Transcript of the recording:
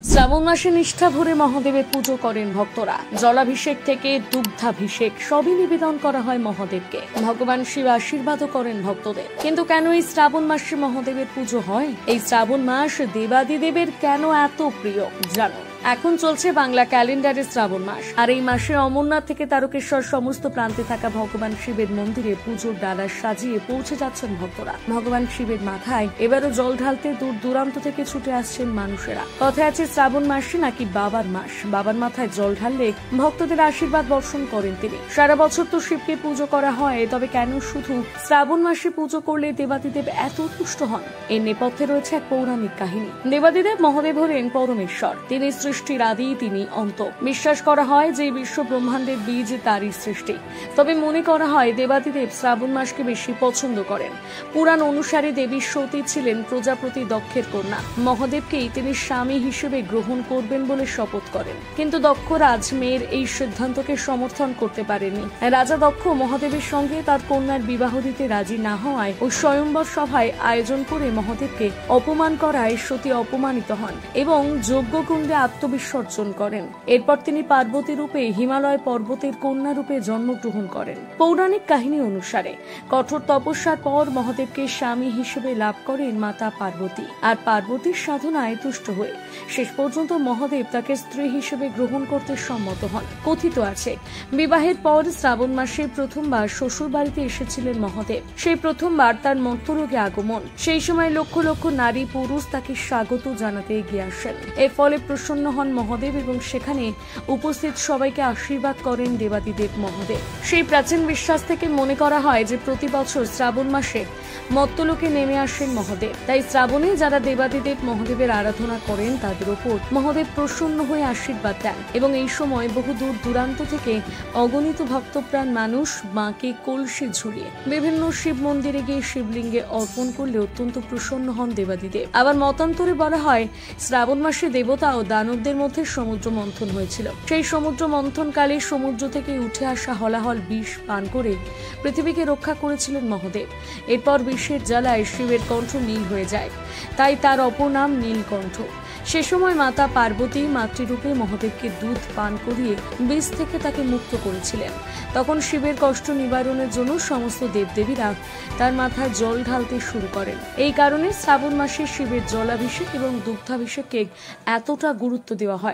শ্রাবণ মাসে নিষ্ঠা ভরে মহাদেবের পুজো করেন ভক্তরা। জলাভিষেক থেকে দুগ্ধাভিষেক সবই নিবেদন করা হয় মহাদেবকে। ভগবান শিব আশীর্বাদও করেন ভক্তদের। কিন্তু কেন এই শ্রাবণ মাসে মহাদেবের পুজো হয়? এই শ্রাবণ মাস দেবাদিদেবের কেন এত প্রিয় জানো। এখন চলছে বাংলা ক্যালেন্ডারে শ্রাবণ মাস, আর এই মাসে অমরনাথ থেকে তারকেশ্বর সমস্ত প্রান্তে থাকা ভগবান শিবের মন্দিরে পুজোর ডালা সাজিয়ে পৌঁছে যাচ্ছেন ভক্তরা। ভগবান শিবের মাথায় এবারও জল ঢালতে দূর দূরান্ত থেকে ছুটে আসছেন মানুষেরা। কথায় আছে শ্রাবণ মাসে নাকি বাবার মাস, বাবার মাথায় জল ঢাললে ভক্তদের আশীর্বাদ বর্ষণ করেন তিনি। সারা বছর তো শিবকে পুজো করা হয়, তবে কেন শুধু শ্রাবণ মাসে পুজো করলে দেবাদিদেব এত তুষ্ট হন? এর নেপথ্যে রয়েছে এক পৌরাণিক কাহিনী। দেবাদিদেব মহাদেব হলেন পরমেশ্বর, তিনি সৃষ্টির আদি, তিনি অন্ত। বিশ্বাস করা হয় যে বিশ্ব ব্রহ্মাণ্ডের বীজ তারই সৃষ্টি। তবে মনে করা হয় দেবাদিদেব শ্রাবণ মাসকে বেশি পছন্দ করেন। পুরাণ অনুসারে দেবী সতী ছিলেন প্রজাপতি দক্ষের কন্যা। মহাদেবকেই তিনি স্বামী হিসেবে গ্রহণ করবেন বলে শপথ করেন, কিন্তু দক্ষরাজ মেয়ের এই সিদ্ধান্তকে সমর্থন করতে পারেনি। রাজা দক্ষ মহাদেবের সঙ্গে তার কন্যার বিবাহ দিতে রাজি না হওয়ায় ও স্বয়ম্বর সভায় আয়োজন করে মহাদেবকে অপমান করায় সতী অপমানিত হন এবং যজ্ঞকুণ্ডে আত্মবিসর্জন করেন। এরপর তিনি পার্বতী রূপে হিমালয় পর্বতের কন্যা রূপে জন্মগ্রহণ করেন। পৌরাণিক কাহিনী অনুসারে কঠোর তপস্যার পর মহাদেবকে স্বামী হিসেবে লাভ করেন মাতা পার্বতী, আর পার্বতীর সাধনায় তুষ্ট হয়ে শেষ পর্যন্ত মহাদেব তাকে স্ত্রী হিসেবে গ্রহণ করতে সম্মত হন। কথিত আছে বিবাহের পর শ্রাবণ মাসে প্রথমবার শ্বশুর বাড়িতে এসেছিলেন মহাদেব। সেই প্রথমবার তার মর্ত্যলোকে আগমন। সেই সময় লক্ষ লক্ষ নারী পুরুষ তাকে স্বাগত জানাতে এগিয়ে আসেন। এর ফলে প্রসন্ন হন মহাদেব এবং সেখানে উপস্থিত সবাইকে আশীর্বাদ করেন দেবাদিদেব মহাদেব। সেই প্রাচীন বিশ্বাস থেকে মনে করা হয় যে প্রতি বছর শ্রাবণ মাসে মর্ত্যলোকে নেমে আসেন মহাদেব। তাই শ্রাবণে যারা দেবাদিদেব মহাদেবের আরাধনা করেন তাদের উপর মহাদেব প্রসন্ন হয়ে আশীর্বাদ দেন এবং এই সময় বহু দূর দূরান্ত থেকে অগণিত ভক্তপ্রাণ মানুষ মাকে কলসি ঝুলিয়ে বিভিন্ন শিব মন্দিরে গিয়ে শিবলিঙ্গে অর্পণ করলে অত্যন্ত প্রসন্ন হন দেবাদিদেব। আবার মতান্তরে বলা হয় শ্রাবণ মাসে দেবতা ও দানবদের মধ্যে সমুদ্র মন্থন হয়েছিল। সেই সমুদ্র মন্থনকালে সমুদ্র থেকে উঠে আসা হলাহল বিষ পান করে পৃথিবীকে রক্ষা করেছিলেন মহাদেব। এরপর বিষের জ্বালায় শিবের কণ্ঠ নীল হয়ে যায়, তাই তার অপর নাম নীলকণ্ঠ। সে সময় মাতা পার্বতী মাতৃরূপে মহাদেবকে দুধ পান করিয়ে বিষ থেকে তাকে মুক্ত করেছিলেন। তখন শিবের কষ্ট নিবারণের জন্য সমস্ত দেবদেবীরা তার মাথায় জল ঢালতে শুরু করেন। এই কারণে শ্রাবণ মাসে শিবের জলাভিষেক এবং দুগ্ধাভিষেককে এতটা গুরুত্ব দেওয়া হয়।